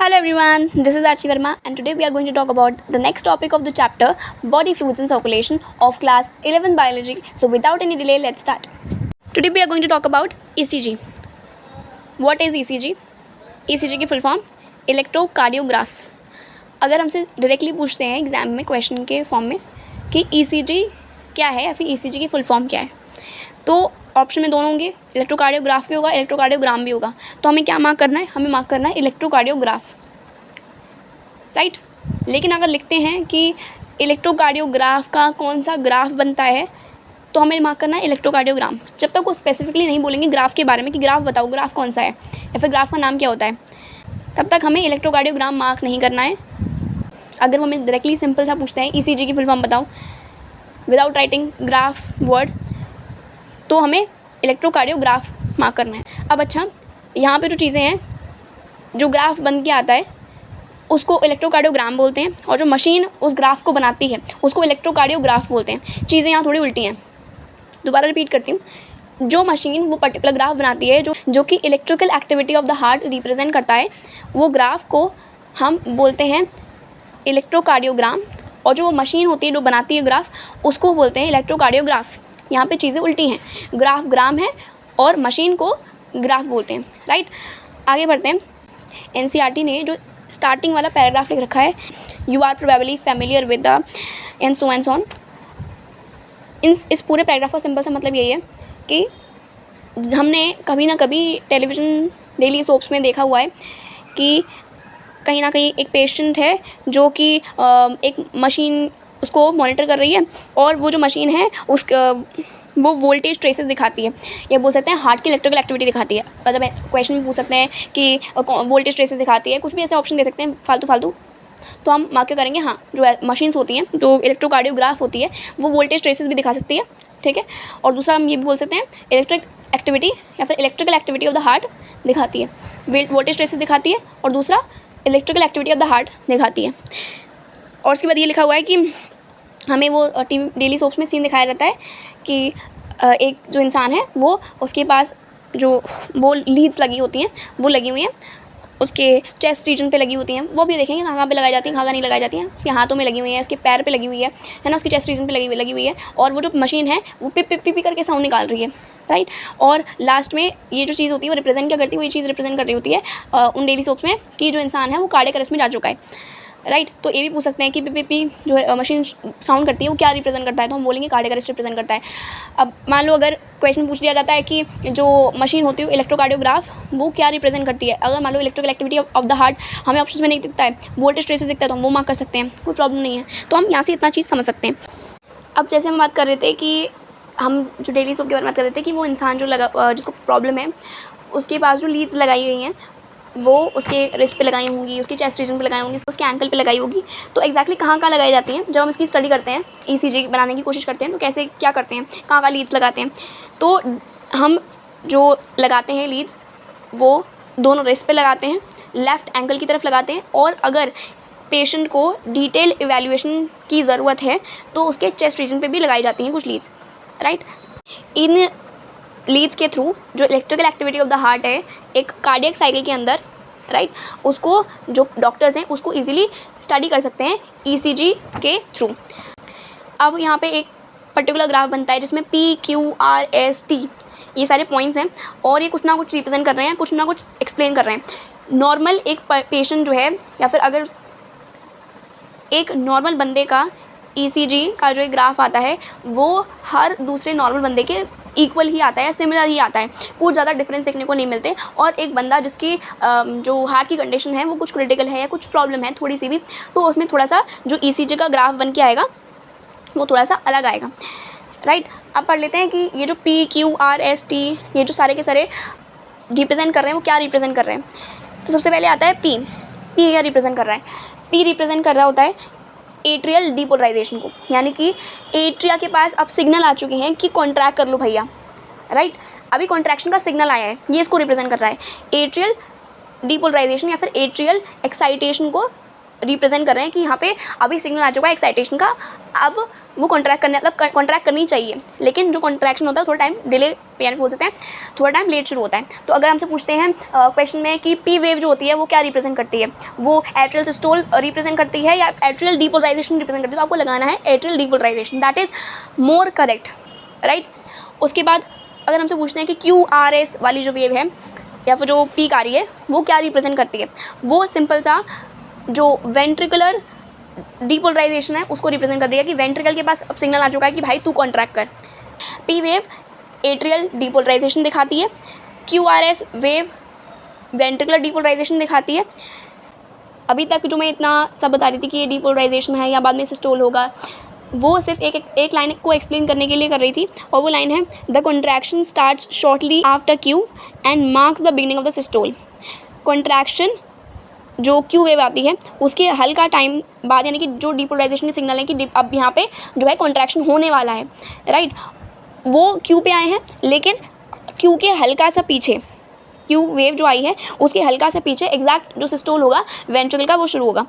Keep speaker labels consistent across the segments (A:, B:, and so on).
A: Hello everyone, this is Archie Verma and today we are going to talk about the next topic of the chapter Body Fluids and Circulation of class 11 Biology. So without any delay, let's start. Today we are going to talk about ECG. What is ECG? ECG की full form electrocardiograph. अगर हमसे directly पूछते हैं exam में question के form में कि ECG क्या है या फिर ECG की फुल फॉर्म क्या है, तो ऑप्शन में दोनों होंगे, इलेक्ट्रोकार्डियोग्राफ भी होगा, इलेक्ट्रोकार्डियोग्राम भी होगा. तो हमें क्या मार्क करना है? हमें मार्क करना है इलेक्ट्रोकार्डियोग्राफ, राइट. लेकिन अगर लिखते हैं कि इलेक्ट्रोकार्डियोग्राफ का कौन सा ग्राफ बनता है, तो हमें मार्क करना है इलेक्ट्रोकार्डियोग्राम. जब तक वो स्पेसिफिकली नहीं बोलेंगे ग्राफ के बारे में कि ग्राफ बताओ, ग्राफ कौन सा है या फिर ग्राफ का नाम क्या होता है, तब तक हमें इलेक्ट्रोकार्डियोग्राम मार्क नहीं करना है. अगर वो हमें डायरेक्टली सिंपल सा पूछते हैं ECG की फुल फॉर्म बताओ विदाउट राइटिंग ग्राफ वर्ड, तो हमें इलेक्ट्रोकार्डियोग्राफ मार्क करना है. अब अच्छा, यहाँ पे जो चीज़ें हैं, जो ग्राफ बन के आता है उसको इलेक्ट्रोकार्डियोग्राम बोलते हैं, और जो मशीन उस ग्राफ को बनाती है उसको इलेक्ट्रोकार्डियोग्राफ बोलते हैं. चीज़ें यहाँ थोड़ी उल्टी हैं. दोबारा रिपीट करती हूँ. जो मशीन वो पर्टिकुलर ग्राफ बनाती है जो कि electrical activity of the heart represent करता है, वो ग्राफ को हम बोलते हैं इलेक्ट्रोकार्डियोग्राम, और जो मशीन होती है जो बनाती है ग्राफ उसको बोलते हैं इलेक्ट्रोकार्डियोग्राफ. यहाँ पे चीज़ें उल्टी हैं. ग्राफ ग्राम है और मशीन को ग्राफ बोलते हैं, राइट. आगे बढ़ते हैं. NCERT ने जो स्टार्टिंग वाला पैराग्राफ लिख रखा है, you are probably familiar with the and so on. इस पूरे पैराग्राफ का सिंपल सा मतलब यही है कि हमने कभी ना कभी टेलीविज़न डेली सोप्स में देखा हुआ है कि कहीं ना कहीं एक पेशेंट है जो कि एक मशीन उसको मॉनिटर कर रही है, और वो जो मशीन है वो वोल्टेज ट्रेसेस दिखाती है, या बोल सकते हैं हार्ट की इलेक्ट्रिकल एक्टिविटी दिखाती है. मतलब क्वेश्चन में पूछ सकते हैं कि वोल्टेज ट्रेसेस दिखाती है, कुछ भी ऐसे ऑप्शन दे सकते हैं फालतू. तो हम मार्क करेंगे हाँ, जो मशीन्स होती हैं, जो इलेक्ट्रोकार्डियोग्राफ होती है, वो वोल्टेज ट्रेसेस भी दिखा सकती है, ठीक है. और दूसरा हम ये भी बोल सकते हैं इलेक्ट्रिक एक्टिविटी या फिर electrical activity of the heart दिखाती है, वोल्टेज ट्रेसेस दिखाती है, और दूसरा electrical activity of the heart दिखाती है. और उसके बाद ये लिखा हुआ है कि हमें वो टीवी डेली सोप्स में सीन दिखाया जाता है कि एक जो इंसान है वो उसके पास जो वो लीड्स लगी होती हैं वो लगी हुई हैं, उसके चेस्ट रीजन पे लगी होती हैं. वो भी देखेंगे कहाँ पे लगाई जाती हैं, कहाँ नहीं लगाई जाती हैं. उसके हाथों में लगी हुई है, उसके पैर पे लगी हुई है ना, उसके चेस्ट रीजन पे लगी हुई है. और वो जो मशीन है वो पिप पिप पिप करके साउंड निकाल रही है, राइट. और लास्ट में ये जो चीज़ होती है वो रिप्रेजेंट क्या करती है, वो ये चीज़ रिप्रेजेंट कर रही होती है उन डेली सोप्स में कि जो इंसान है वो कार्डियक अरेस्ट में जा चुका है, राइट. तो ये भी पूछ सकते हैं कि पी जो है मशीन साउंड करती है वो क्या रिप्रेजेंट करता है, तो हम बोलेंगे कार्डियक अरेस्ट रिप्रेजेंट करता है. अब मान लो अगर क्वेश्चन पूछ लिया जाता है कि जो मशीन होती है इलेक्ट्रोकार्डियोग्राफ वो क्या रिप्रेजेंट करती है, अगर मान लो electrical activity of the heart हमें ऑप्शन में नहीं दिखता है, वोल्टेज ट्रेसेस दिखता है, तो हम वो मार्क कर सकते हैं, कोई प्रॉब्लम नहीं है. तो हम यहाँ से इतना चीज़ समझ सकते हैं. अब जैसे हम बात कर रहे थे कि हम जो डेली सोप के बारे में बात कर रहे थे कि वो इंसान जो जिसको प्रॉब्लम है उसके पास जो लीड्स लगाई गई हैं वो उसके रिस्ट पे लगाई होंगी, उसकी चेस्ट रीजन पे लगाई होंगी, उसके एंकल पे लगाई होगी. तो एक्जैक्टली कहाँ लगाई जाती हैं, जब हम इसकी स्टडी करते हैं, ECG बनाने की कोशिश करते हैं, तो कैसे क्या करते हैं, कहाँ लीड्स लगाते हैं. तो हम जो लगाते हैं लीड्स वो दोनों रिस्ट पे लगाते हैं, लेफ़्ट एंकल की तरफ लगाते हैं, और अगर पेशेंट को डिटेल इवैल्यूएशन की ज़रूरत है तो उसके चेस्ट रीजन पे भी लगाई जाती हैं कुछ लीड्स, राइट. इन लीड्स के थ्रू जो electrical activity of the heart है एक कार्डियक साइकिल के अंदर, राइट, उसको जो डॉक्टर्स हैं उसको इजीली स्टडी कर सकते हैं ECG के थ्रू. अब यहाँ पे एक पर्टिकुलर ग्राफ बनता है जिसमें PQRST ये सारे पॉइंट्स हैं, और ये कुछ ना कुछ रिप्रेजेंट कर रहे हैं, कुछ ना कुछ एक्सप्लेन कर रहे हैं. नॉर्मल एक पेशेंट जो है, या फिर अगर एक नॉर्मल बंदे का ECG का जो एक ग्राफ आता है वो हर दूसरे नॉर्मल बंदे के इक्वल ही आता है, सिमिलर ही आता है, कुछ ज़्यादा डिफरेंस देखने को नहीं मिलते. और एक बंदा जिसकी जो हार्ट की कंडीशन है वो कुछ क्रिटिकल है या कुछ प्रॉब्लम है थोड़ी सी भी, तो उसमें थोड़ा सा जो ECG का ग्राफ बन के आएगा वो थोड़ा सा अलग आएगा, राइट. अब पढ़ लेते हैं कि ये जो PQRST ये जो सारे के सारे रिप्रेजेंट कर रहे हैं वो क्या रिप्रेजेंट कर रहे हैं. तो सबसे पहले आता है P क्या रिप्रेजेंट कर रहा है. P रिप्रेजेंट कर रहा होता है एट्रियल डीपोलराइजेशन को, यानी कि एट्रिया के पास अब सिग्नल आ चुके हैं कि कॉन्ट्रैक्ट कर लो भैया, राइट. अभी कॉन्ट्रैक्शन का सिग्नल आया है, ये इसको रिप्रेजेंट कर रहा है. एट्रियल डीपोलराइजेशन या फिर एट्रियल एक्साइटेशन को रिप्रेजेंट कर रहे हैं कि यहाँ पे अभी सिग्नल आ चुका है एक्साइटेशन का, अब वो कॉन्ट्रैक्ट करने मतलब कॉन्ट्रैक्ट करनी चाहिए, लेकिन जो कॉन्ट्रैक्शन होता है थोड़ा टाइम डिले यानी बोल सकते हैं थोड़ा टाइम लेट शुरू होता है। तो अगर हमसे पूछते हैं क्वेश्चन में कि पी वेव जो होती है वो क्या रिप्रेजेंट करती है, वो एट्रियल सिस्टोल रिप्रेजेंट करती है या एट्रियल डीपोलराइजेशन रिप्रेजेंट करती है, तो आपको लगाना है atrial depolarisation, that is more correct, right. उसके बाद अगर हमसे पूछते हैं कि QRS वाली जो वेव है या फिर जो पीक आ रही है वो क्या रिप्रेजेंट करती है, वो सिंपल सा जो वेंट्रिकुलर डीपोलराइजेशन है उसको रिप्रेजेंट कर देगा कि वेंट्रिकल के पास अब सिग्नल आ चुका है कि भाई तू कॉन्ट्रैक्ट कर। पी वेव एट्रियल डीपोलराइजेशन दिखाती है, QRS वेव वेंट्रिकुलर डीपोलराइजेशन दिखाती है। अभी तक जो मैं इतना सब बता रही थी कि ये डीपोलराइजेशन है या बाद में सिस्टोल होगा, वो सिर्फ एक लाइन को एक्सप्लेन करने के लिए कर रही थी, और वो लाइन है the contraction starts shortly after Q and marks the beginning of the systole. Contraction जो Q वेव आती है उसके हल्का टाइम बाद, यानी कि जो डीपोलराइजेशन के सिग्नल है कि अब यहाँ पे जो है कॉन्ट्रैक्शन होने वाला है, राइट, वो Q पे आए हैं, लेकिन Q के हल्का सा पीछे Q वेव जो आई है उसके हल्का सा पीछे एग्जैक्ट जो सिस्टोल होगा वेंट्रिकल का वो शुरू होगा।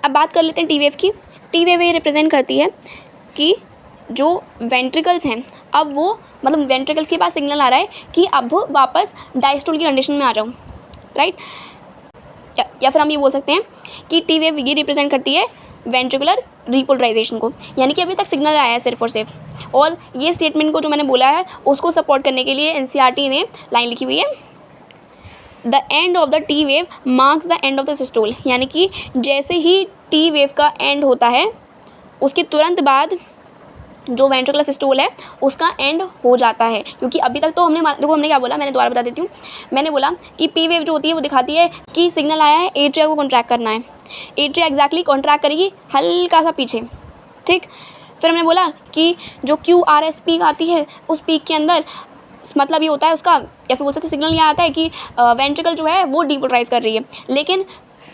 A: अब बात कर लेते हैं टी वेव की। टी वेव ये रिप्रेजेंट करती है कि जो वेंट्रिकल्स हैं अब वो मतलब वेंट्रिकल्स के पास सिग्नल आ रहा है कि अब वापस डायस्टोल की कंडीशन में आ जाओ, राइट। या फिर हम ये बोल सकते हैं कि टी वेव ये रिप्रेजेंट करती है वेंट्रिकुलर डीपोलराइजेशन को, यानी कि अभी तक सिग्नल आया है सिर्फ और सिर्फ। और ये स्टेटमेंट को जो मैंने बोला है उसको सपोर्ट करने के लिए NCERT ने लाइन लिखी हुई है, the end of the T wave marks the end of the systole, यानी कि जैसे ही टी वेव का एंड होता है उसके तुरंत बाद जो वेंट्रिकुलर सिस्टोल है उसका एंड हो जाता है। क्योंकि अभी तक तो हमने क्या बोला, मैंने दोबारा बता देती हूँ। मैंने बोला कि पी वेव जो होती है वो दिखाती है कि सिग्नल आया है, एट्रिया को कॉन्ट्रैक्ट करना है, एट्रिया एग्जैक्टली कॉन्ट्रैक्ट करेगी हल्का सा पीछे, ठीक। फिर हमने बोला कि जो QRS पीक आती है उस पीक के अंदर मतलब ये होता है उसका, या फिर बोल सकते सिग्नल ये आता है कि वेंट्रिकल जो है वो डीपोलराइज कर रही है, लेकिन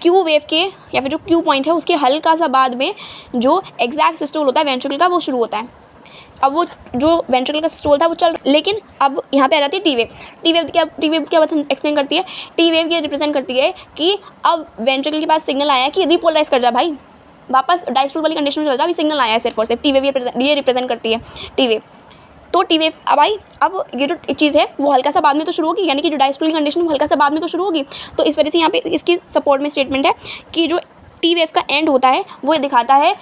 A: Q वेव के या फिर जो Q पॉइंट है उसके हल्का सा बाद में जो एग्जैक्ट सिस्टोल होता है वेंट्रिकल का वो शुरू होता है। अब वो जो वेंट्रिकल का सिस्टोल था वो चल, लेकिन अब यहाँ पे आ जाती है टी वेव। टी वेव क्या बात हम एक्सप्लेन करती है, टी वेव ये रिप्रेजेंट करती है कि अब वेंट्रिकल के पास सिग्नल आया है कि रिपोलराइज कर जा भाई, वापस डायस्टोल वाली कंडीशन में चल जा, अभी सिग्नल आया है सिर्फ और सिर्फ। टी वेव ये रिप्रेजेंट करती है टी वेव। तो टी वेव अब आई, अब ये जो चीज़ है वो हल्का सा बाद में तो शुरू होगी, यानी कि जो डायस्टोल की कंडीशन वो हल्का सा बाद में तो शुरू होगी। तो इस वजह से यहाँ पे इसकी सपोर्ट में स्टेटमेंट है कि जो टी वेव का एंड होता है वो दिखाता है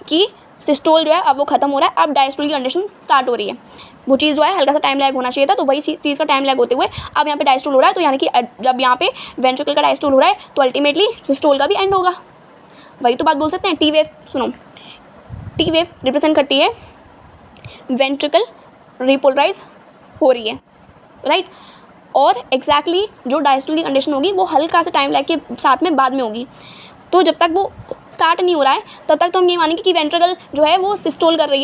A: कि सिस्टोल जो है अब वो खत्म हो रहा है, अब डायस्टोल की कंडीशन स्टार्ट हो रही है। वो चीज़ जो है हल्का सा टाइम लैग होना चाहिए था, तो वही चीज़ का टाइम लैग होते हुए अब यहाँ पे डायस्टोल हो रहा है। तो यानी कि जब यहाँ पे वेंट्रिकल का डायस्टोल हो रहा है तो अल्टीमेटली सिस्टोल का भी एंड होगा। वही तो बात बोल सकते हैं। टी वेव सुनो, टी वेव रिप्रेजेंट करती है वेंट्रिकल रिपोलराइज हो रही है, राइट। और एग्जैक्टली जो डायस्टोल की कंडीशन होगी वो हल्का सा टाइम लैग के साथ में बाद में होगी। तो जब तक वो स्टार्ट नहीं हो रहा है तब तक तो हम ये मानेंगे कि वेंट्रिकल जो है वो सिस्टोल कर रही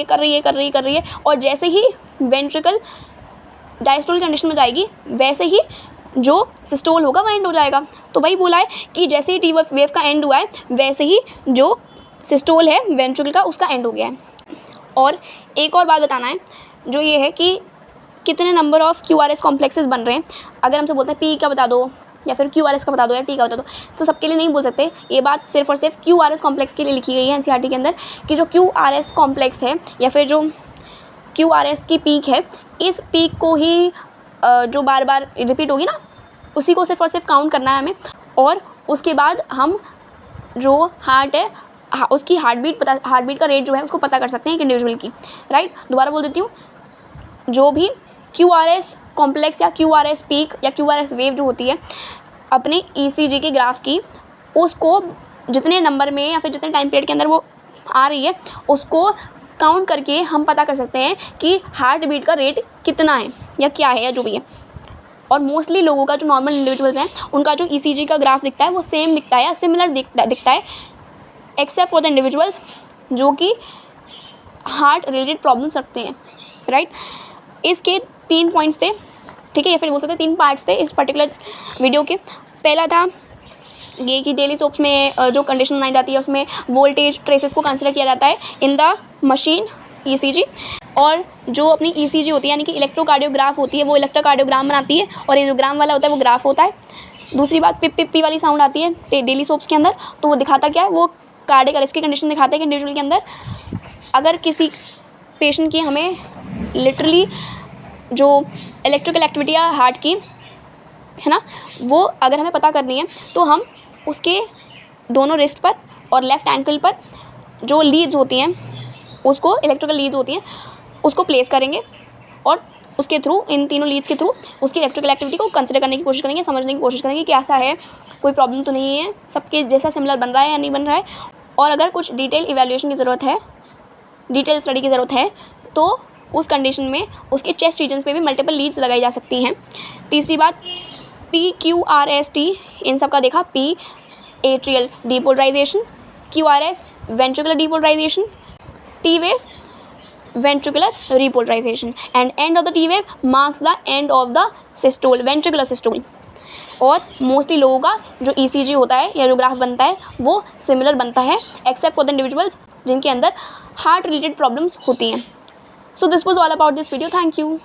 A: है, और जैसे ही वेंट्रिकल डायस्टोल कंडीशन में जाएगी वैसे ही जो सिस्टोल होगा वो एंड हो जाएगा। तो वही बोला है कि जैसे ही टी वेव का एंड हुआ है वैसे ही जो सिस्टोल है वेंट्रिकल का उसका एंड हो गया है। और एक और बात बताना है जो ये है कि कितने नंबर ऑफ QRS कॉम्प्लेक्सेस बन रहे हैं। अगर हमसे बोलते हैं पी का बता दो या फिर QRS का बता दो या टी का बता दो, तो सबके लिए नहीं बोल सकते। ये बात सिर्फ और सिर्फ QRS कॉम्प्लेक्स के लिए लिखी गई है NCERT के अंदर कि जो QRS कॉम्प्लेक्स है या फिर जो QRS की पीक है, इस पीक को ही जो बार बार रिपीट होगी ना उसी को सिर्फ और सिर्फ काउंट करना है हमें। और उसके बाद हम जो हार्ट है उसकी हार्ट बीट का रेट जो है उसको पता कर सकते हैं एक इंडिविजुअल की, राइट। दोबारा बोल देती हूँ, जो भी QRS कॉम्प्लेक्स या QRS पीक या QRS वेव जो होती है अपने ECG के ग्राफ की, उसको जितने नंबर में या फिर जितने टाइम पीरियड के अंदर वो आ रही है उसको काउंट करके हम पता कर सकते हैं कि हार्ट बीट का रेट कितना है या क्या है या जो भी है। और मोस्टली लोगों का जो नॉर्मल इंडिविजुअल्स हैं उनका जो ECG का ग्राफ दिखता है वो सेम दिखता है या सिमिलर दिखता है, एक्सेप्ट फॉर द इंडिविजुअल्स जो कि हार्ट रिलेटेड प्रॉब्लम्स रखते हैं, राइट। इसके 3 पॉइंट्स थे, ठीक है, या फिर बोल सकते हैं 3 पार्ट्स थे इस पर्टिकुलर वीडियो के। पहला था ये कि डेली सोप्स में जो कंडीशन बनाई जाती है उसमें वोल्टेज ट्रेसेस को कंसिडर किया जाता है इन द मशीन ECG, और जो अपनी ECG होती है यानी कि इलेक्ट्रोकार्डियोग्राफ होती है वो इलेक्ट्रोकार्डियोग्राम बनाती है, और ये जो ग्राम वाला होता है वो ग्राफ होता है, दूसरी बात पिप पिप पी वाली साउंड आती है डेली सोप्स के अंदर, तो वो दिखाता क्या है, वो कार्डियक अरेस्ट की कंडीशन दिखाता है कि इंडिविजुअल के अंदर अगर किसी पेशेंट की हमें लिटरली जो इलेक्ट्रिकल एक्टिविटी है हार्ट की है ना, वो अगर हमें पता करनी है तो हम उसके दोनों रिस्ट पर और लेफ़्ट एंकल पर जो लीड्स होती हैं, उसको इलेक्ट्रिकल लीड्स होती हैं, उसको प्लेस करेंगे और उसके थ्रू, इन तीनों लीड्स के थ्रू उसकी इलेक्ट्रिकल एक्टिविटी को कंसिडर करने की कोशिश करेंगे, समझने की कोशिश करेंगे कि ऐसा है, कोई प्रॉब्लम तो नहीं है, सबके जैसा सिमिलर बन रहा है या नहीं बन रहा है। और अगर कुछ डिटेल इवैल्यूएशन की ज़रूरत है, डिटेल स्टडी की ज़रूरत है, तो उस कंडीशन में उसके चेस्ट रीजन पे भी मल्टीपल लीड्स लगाई जा सकती हैं। तीसरी बात, PQRST इन सब का देखा, P atrial depolarization, QRS ventricular depolarization, T wave ventricular repolarization, and end of the T wave marks the end of the systole, ventricular systole. और मोस्टली लोगों का जो ECG होता है या जो ग्राफ बनता है वो सिमिलर बनता है, एक्सेप्ट फॉर द इंडिविजुअल्स जिनके अंदर हार्ट रिलेटेड प्रॉब्लम्स होती हैं। So this was all about this video, thank you.